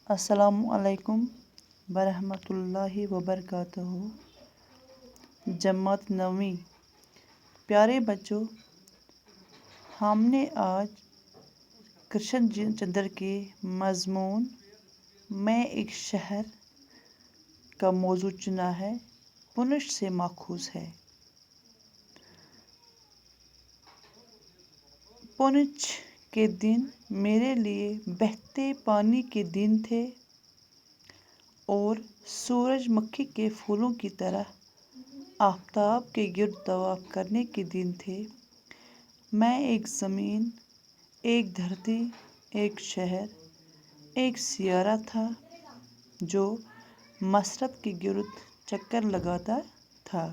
السلام علیکم ورحمۃ اللہ وبرکاتہ۔ جماعت نویں۔ پیارے بچوں، ہم نے آج کرشن چندر کے مضمون میں ایک شہر کا موضوع چنا ہے، پونچھ سے ماخوذ ہے۔ پونچھ کے دن میرے لیے بہتے پانی کے دن تھے اور سورج مکھی کے پھولوں کی طرح آفتاب کے گرد طواف کرنے کے دن تھے۔ میں ایک زمین، ایک دھرتی، ایک شہر، ایک سیارہ تھا جو مشرق کے گرد چکر لگاتا تھا۔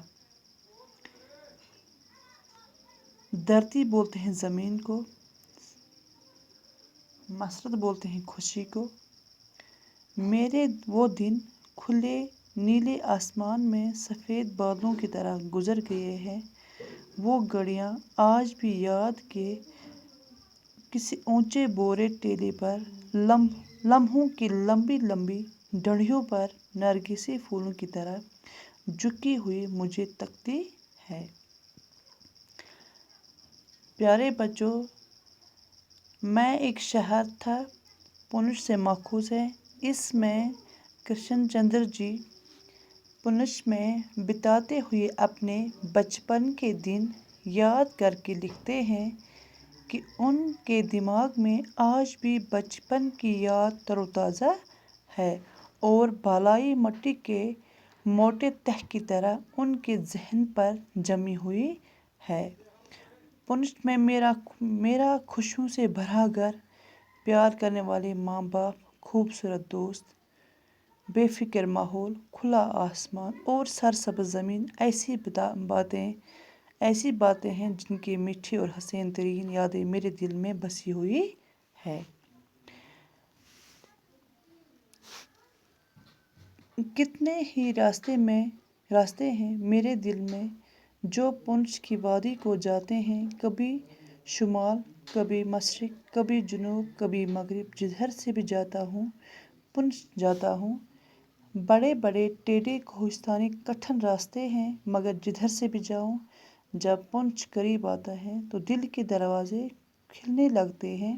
دھرتی بولتے ہیں زمین کو، مسرت بولتے ہیں خوشی کو۔ میرے وہ دن کھلے نیلے آسمان میں سفید بادلوں کی طرح گزر گئے ہیں۔ وہ گھڑیاں آج بھی یاد کے کسی اونچے بورے ٹیلے پر لمحوں کی لمبی لمبی ڈنڈیوں پر نرگسی پھولوں کی طرح جھکی ہوئی مجھے تکتی ہے۔ پیارے بچوں، میں ایک شہر تھا، پونچھ سے ماخوذ ہے۔ اس میں کرشن چندر جی پونچھ میں بتاتے ہوئے اپنے بچپن کے دن یاد کر کے لکھتے ہیں کہ ان کے دماغ میں آج بھی بچپن کی یاد تر و تازہ ہے اور بالائی مٹی کے موٹے تہ کی طرح ان کے ذہن پر جمی ہوئی ہے۔ پونچھ میں میرا خوشیوں سے بھرا گھر، پیار کرنے والے ماں باپ، خوبصورت دوست، بے فکر ماحول، کھلا آسمان اور سرسبز زمین ایسی باتیں ہیں جن کی میٹھی اور حسین ترین یادیں میرے دل میں بسی ہوئی ہے۔ کتنے ہی راستے ہیں میرے دل میں جو پونچھ کی وادی کو جاتے ہیں، کبھی شمال، کبھی مشرق، کبھی جنوب، کبھی مغرب۔ جدھر سے بھی جاتا ہوں، پونچھ جاتا ہوں۔ بڑے بڑے ٹیڑھے کوہستانی کٹھن راستے ہیں، مگر جدھر سے بھی جاؤں، جب پونچھ قریب آتا ہے تو دل کے دروازے کھلنے لگتے ہیں،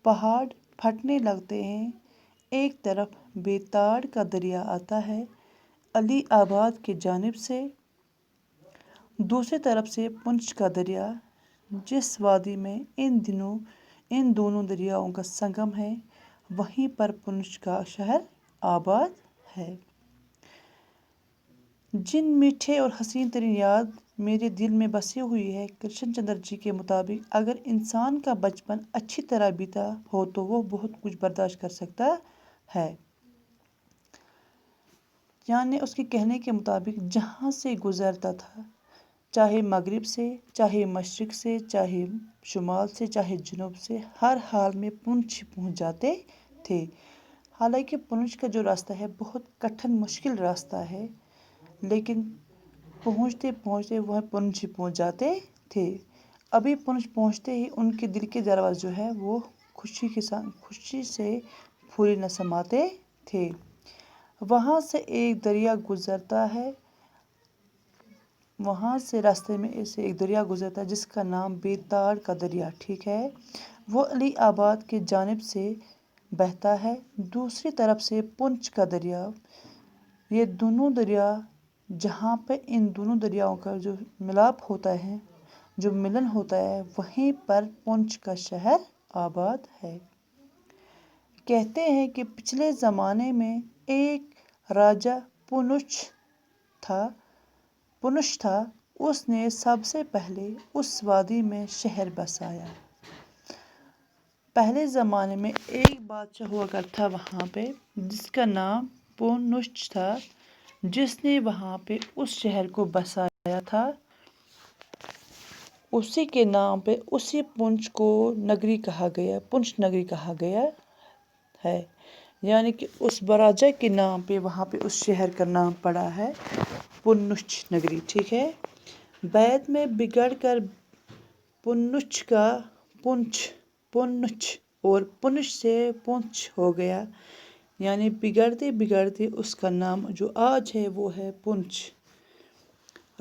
پہاڑ پھٹنے لگتے ہیں۔ ایک طرف بیتاڑ کا دریا آتا ہے علی آباد کی جانب سے، دوسری طرف سے پونچھ کا دریا، جس وادی میں ان دونوں دریاؤں کا سنگم ہے، وہیں پر پونچھ کا شہر آباد ہے۔ جن میٹھے اور حسین ترین یاد میرے دل میں بسی ہوئی ہے، کرشن چندر جی کے مطابق اگر انسان کا بچپن اچھی طرح بیتا ہو تو وہ بہت کچھ برداشت کر سکتا ہے۔ یعنی اس کے کہنے کے مطابق جہاں سے گزرتا تھا، چاہے مغرب سے، چاہے مشرق سے، چاہے شمال سے، چاہے جنوب سے، ہر حال میں پونچھ پہنچ جاتے تھے۔ حالانکہ پونچھ کا جو راستہ ہے بہت کٹھن مشکل راستہ ہے، لیکن پہنچتے پہنچتے وہ پونچھ پہنچ جاتے تھے۔ ابھی پونچھ پہنچتے ہی ان کے دل کے دروازے جو ہے وہ خوشی سے پھولے نہ سماتے تھے۔ وہاں سے ایک دریا گزرتا ہے، راستے میں ایک دریا گزرتا ہے جس کا نام بیتاڑ کا دریا، ٹھیک ہے۔ وہ علی آباد کی جانب سے بہتا ہے، دوسری طرف سے پونچھ کا دریا۔ یہ دونوں دریا، جہاں پہ ان دونوں دریاؤں کا جو ملاپ ہوتا ہے، جو ملن ہوتا ہے، وہیں پر پونچھ کا شہر آباد ہے۔ کہتے ہیں کہ پچھلے زمانے میں ایک راجا پونچھ تھا، اس نے سب سے پہلے اس وادی میں شہر بسایا۔ پہلے زمانے میں ایک بادشاہ ہوا کرتا تھا وہاں پہ، جس کا نام پونچھ تھا، جس نے وہاں پہ اس شہر کو بسایا تھا۔ اسی کے نام پہ اسی پونچھ کو پونچھ نگری کہا گیا ہے۔ یعنی کہ اس راجا کے نام پہ وہاں پہ اس شہر کا نام پڑا ہے پونچھ نگری، ٹھیک ہے۔ بعد میں بگڑ کر پونچھ اور پونچھ سے پونچھ ہو گیا۔ یعنی بگڑتے بگڑتے اس کا نام جو آج ہے وہ ہے پونچھ۔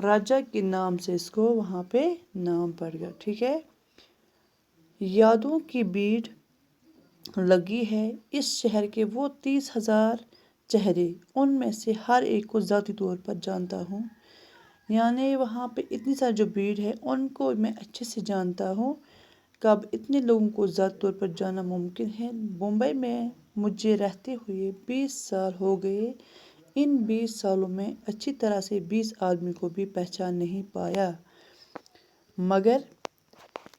راجا کے نام سے اس کو وہاں پہ نام پڑ گیا، ٹھیک ہے۔ یادوں کی بھیڑ لگی ہے اس شہر کے وہ 30,000 چہرے، ان میں سے ہر ایک کو ذاتی طور پر جانتا ہوں۔ یعنی وہاں پہ اتنی ساری جو بھیڑ ہے ان کو میں اچھے سے جانتا ہوں۔ کب اتنے لوگوں کو ذاتی طور پر جاننا ممکن ہے؟ ممبئی میں مجھے رہتے ہوئے 20 سال ہو گئے۔ ان 20 سالوں میں اچھی طرح سے 20 آدمی کو بھی پہچان نہیں پایا، مگر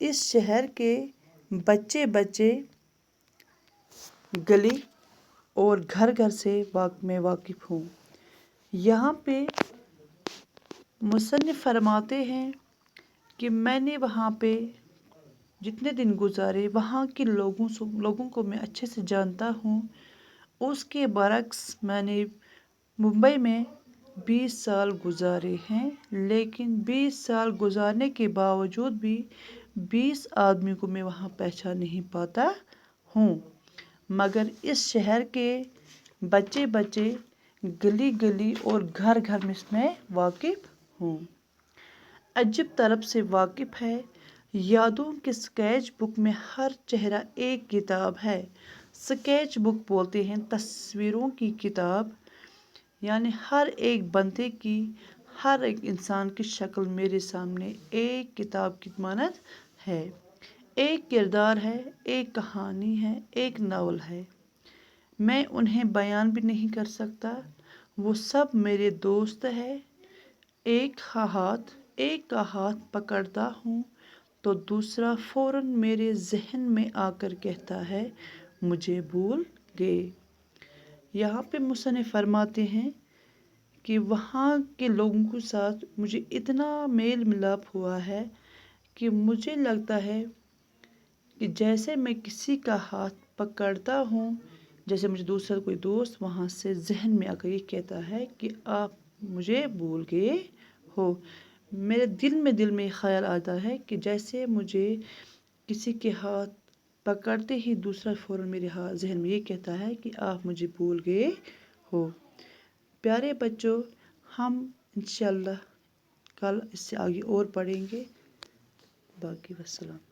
اس شہر کے بچے بچے، گلی اور گھر گھر سے میں واقف ہوں۔ یہاں پہ مصنف فرماتے ہیں کہ میں نے وہاں پہ جتنے دن گزارے وہاں کے لوگوں کو میں اچھے سے جانتا ہوں۔ اس کے برعکس میں نے ممبئی میں 20 سال گزارے ہیں، لیکن 20 سال گزارنے کے باوجود بھی 20 آدمی کو میں وہاں پہچان نہیں پاتا ہوں، مگر اس شہر کے بچے بچے، گلی گلی اور گھر گھر میں واقف ہوں۔ عجب طرف سے واقف ہے۔ یادوں کے اسکیچ بک میں ہر چہرہ ایک کتاب ہے۔ اسکیچ بک بولتے ہیں تصویروں کی کتاب، یعنی ہر ایک بندے کی، ہر ایک انسان کی شکل میرے سامنے ایک کتاب کی مانند ہے۔ ایک کردار ہے، ایک کہانی ہے، ایک ناول ہے۔ میں انہیں بیان بھی نہیں کر سکتا۔ وہ سب میرے دوست ہیں۔ ایک کا ہاتھ پکڑتا ہوں تو دوسرا فوراً میرے ذہن میں آ کر کہتا ہے مجھے بھول گئے۔ یہاں پہ مصنف فرماتے ہیں کہ وہاں کے لوگوں کے ساتھ مجھے اتنا میل ملاپ ہوا ہے کہ مجھے لگتا ہے کہ جیسے میں کسی کا ہاتھ پکڑتا ہوں، جیسے مجھے دوسرا کوئی دوست وہاں سے ذہن میں آ کر یہ کہتا ہے کہ آپ مجھے بھول گئے ہو۔ میرے دل میں خیال آتا ہے کہ جیسے مجھے کسی کے ہاتھ پکڑتے ہی دوسرا فوراً میرے ذہن میں یہ کہتا ہے کہ آپ مجھے بھول گئے ہو۔ پیارے بچوں، ہم انشاءاللہ کل اس سے آگے اور پڑھیں گے۔ باقی والسلام۔